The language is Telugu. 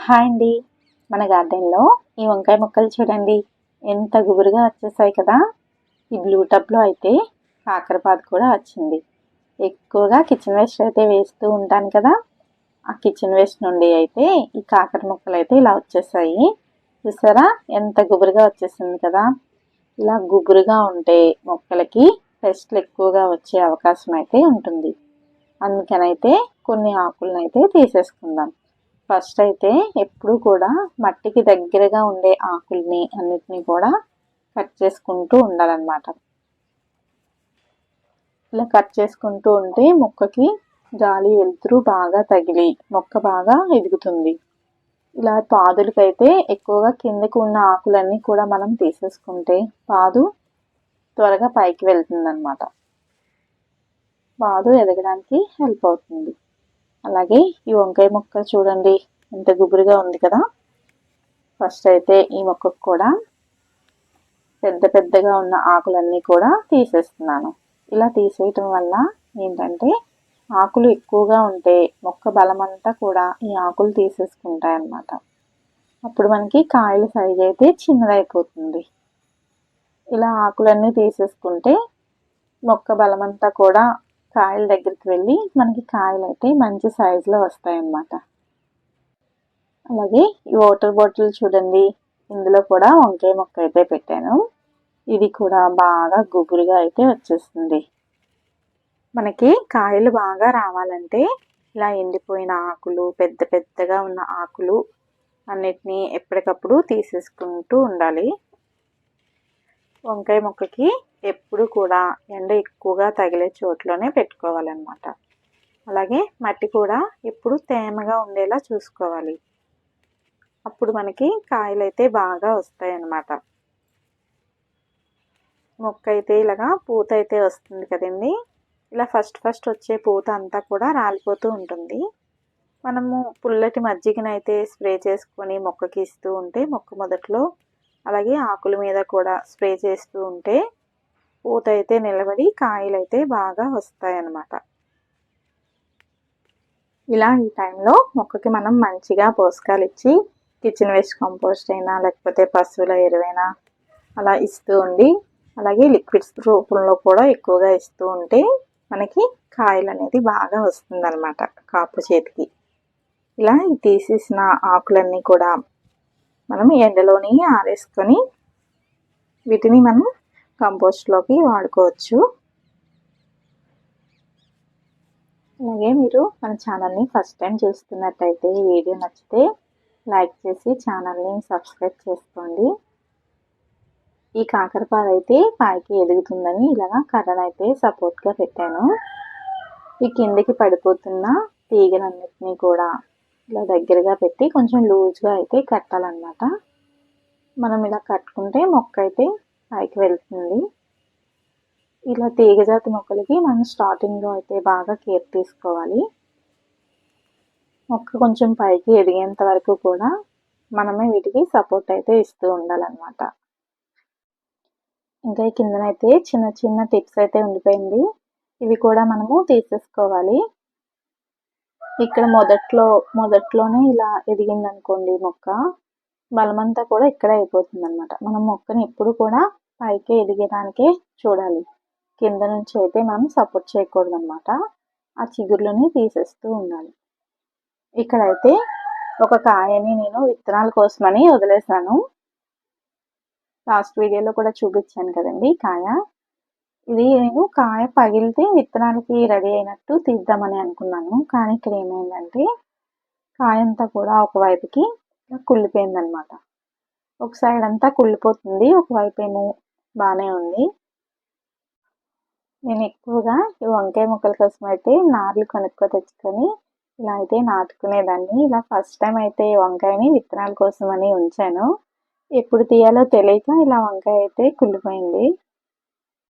హాయ్ అండి. మన గార్డెన్‌లో ఈ వంకాయ మొక్కలు చూడండి ఎంత గుబురుగా వచ్చేసాయి కదా! ఈ బ్లూ టబ్‌లో అయితే కాకరపాదు కూడా వచ్చింది. ఎక్కువగా కిచెన్ వేస్ట్ అయితే వేస్తూ ఉంటాను కదా! ఆ కిచెన్ వేస్ట్ నుండి అయితే ఈ కాకర మొక్కలైతే ఇలా వచ్చేసాయి. చూసారా ఎంత గుబురుగా వచ్చేసింది కదా! ఇలా గుబురుగా ఉంటే మొక్కలకి పెస్ట్‌లు ఎక్కువగా వచ్చే అవకాశం అయితే ఉంటుంది. అందుకనైతే కొన్ని ఆకులనైతే తీసేసుకుందాం. ఫస్ట్ అయితే ఎప్పుడు కూడా మట్టికి దగ్గరగా ఉండే ఆకుల్ని అన్నిటినీ కూడా కట్ చేసుకుంటూ ఉండాలన్నమాట. ఇలా కట్ చేసుకుంటూ ఉంటే మొక్కకి గాలి వెలుతురు బాగా తగిలి మొక్క బాగా ఎదుగుతుంది. ఇలా పాదులకైతే ఎక్కువగా కిందకు ఉన్న ఆకులన్నీ కూడా మనం తీసేసుకుంటే పాదు త్వరగా పైకి వెళ్తుందన్నమాట. పాదు ఎదగడానికి హెల్ప్ అవుతుంది. అలాగే ఈ వంకాయ మొక్క చూడండి ఎంత గుబురుగా ఉంది కదా! ఫస్ట్ అయితే ఈ మొక్కకు కూడా పెద్ద పెద్దగా ఉన్న ఆకులన్నీ కూడా తీసేస్తున్నాను. ఇలా తీసేయటం వల్ల ఏంటంటే ఆకులు ఎక్కువగా ఉంటే మొక్క బలమంతా కూడా ఈ ఆకులు తీసేసుకుంటాయన్నమాట. అప్పుడు మనకి కాయల సైజ్ అయితే చిన్నదైపోతుంది. ఇలా ఆకులన్నీ తీసేసుకుంటే మొక్క బలమంతా కూడా కాయల దగ్గరికి వెళ్ళి మనకి కాయలు అయితే మంచి సైజులో వస్తాయన్నమాట. అలాగే ఈ వాటర్ బాటిల్ చూడండి, ఇందులో కూడా వంకాయ మొక్క అయితే పెట్టాను. ఇది కూడా బాగా గుబురుగా అయితే వచ్చేస్తుంది. మనకి కాయలు బాగా రావాలంటే ఇలా ఎండిపోయిన ఆకులు, పెద్ద పెద్దగా ఉన్న ఆకులు అన్నిటినీ ఎప్పటికప్పుడు తీసేసుకుంటూ ఉండాలి. వంకాయ మొక్కకి ఎప్పుడు కూడా ఎండ ఎక్కువగా తగిలే చోట్లోనే పెట్టుకోవాలన్నమాట. అలాగే మట్టి కూడా ఎప్పుడు తేమగా ఉండేలా చూసుకోవాలి. అప్పుడు మనకి కాయలు అయితే బాగా వస్తాయి అన్నమాట. మొక్క అయితే ఇలాగా పూత అయితే వస్తుంది కదండి. ఇలా ఫస్ట్ వచ్చే పూత అంతా కూడా రాలిపోతూ ఉంటుంది. మనము పుల్లటి మజ్జిగనైతే స్ప్రే చేసుకొని మొక్కకి ఇస్తూ ఉంటే మొక్క మొదట్లో అలాగే ఆకుల మీద కూడా స్ప్రే చేస్తూ ఉంటే పూత అయితే నిలబడి కాయలు అయితే బాగా వస్తాయన్నమాట. ఇలా ఈ టైంలో మొక్కకి మనం మంచిగా పోషకాలు ఇచ్చి కిచెన్ వేస్ట్ కంపోస్ట్ అయినా లేకపోతే పశువుల ఎరువైనా అలా ఇస్తూ ఉండి అలాగే లిక్విడ్స్ రూపంలో కూడా ఎక్కువగా ఇస్తూ ఉంటే మనకి కాయలు అనేది బాగా వస్తుందన్నమాట కాపు చేతికి. ఇలా తీసేసిన ఆకులన్నీ కూడా మనం ఎండలోని ఆరేసుకొని వీటిని మనం కంపోస్ట్లోకి వాడుకోవచ్చు. అలాగే మీరు మన ఛానల్ని ఫస్ట్ టైం చూస్తున్నట్టయితే ఈ వీడియో నచ్చితే లైక్ చేసి ఛానల్ని సబ్స్క్రైబ్ చేసుకోండి. ఈ కాకరపాదు అయితే పైకి ఎదుగుతుందని ఇలాగా కర్రనైతే సపోర్ట్గా పెట్టాను. ఈ కిందకి పడిపోతున్న తీగలన్నిటినీ కూడా ఇలా దగ్గరగా పెట్టి కొంచెం లూజ్గా అయితే కట్టాలన్నమాట. మనం ఇలా కట్టుకుంటే మొక్క అయితే పైకి వెళ్తుంది. ఇలా తీగజాతి మొక్కలకి మనం స్టార్టింగ్లో అయితే బాగా కేర్ తీసుకోవాలి. మొక్క కొంచెం పైకి ఎదిగేంత వరకు కూడా మనమే వీటికి సపోర్ట్ అయితే ఇస్తూ ఉండాలన్నమాట. ఇంకా ఈ కిందనైతే చిన్న చిన్న టిప్స్ అయితే ఉండిపోయింది. ఇవి కూడా మనము తీసేసుకోవాలి. ఇక్కడ మొదట్లోనే ఇలా ఎదిగిందనుకోండి మొక్క బలమంతా కూడా ఇక్కడే అయిపోతుంది అనమాట. మనం మొక్కని ఎప్పుడు కూడా పైకి ఎదిగడానికే చూడాలి. కింద నుంచి అయితే మనం సపోర్ట్ చేయకూడదు అనమాట. ఆ చిగుర్లని తీసేస్తూ ఉండాలి. ఇక్కడైతే ఒక కాయని నేను విత్తనాల కోసమని వదిలేసాను. లాస్ట్ వీడియోలో కూడా చూపించాను కదండి కాయ. ఇది నేను కాయ పగిలితే విత్తనాలకి రెడీ అయినట్టు తీద్దామని అనుకున్నాను. కానీ ఇక్కడ ఏమైందంటే కాయ అంతా కూడా ఒకవైపుకి కుళ్ళిపోయిందనమాట. ఒక సైడ్ అంతా కుళ్ళిపోతుంది, ఒకవైపు ఏమో బాగానే ఉంది. నేను ఎక్కువగా ఈ వంకాయ మొక్కల కోసం అయితే నార్లు తెచ్చుకొని ఇలా అయితే నాటుకునేదాన్ని. ఇలా ఫస్ట్ టైం అయితే వంకాయని విత్తనాల కోసం అని ఉంచాను. ఎప్పుడు తీయాలో తెలియక ఇలా వంకాయ అయితే కుళ్ళిపోయింది.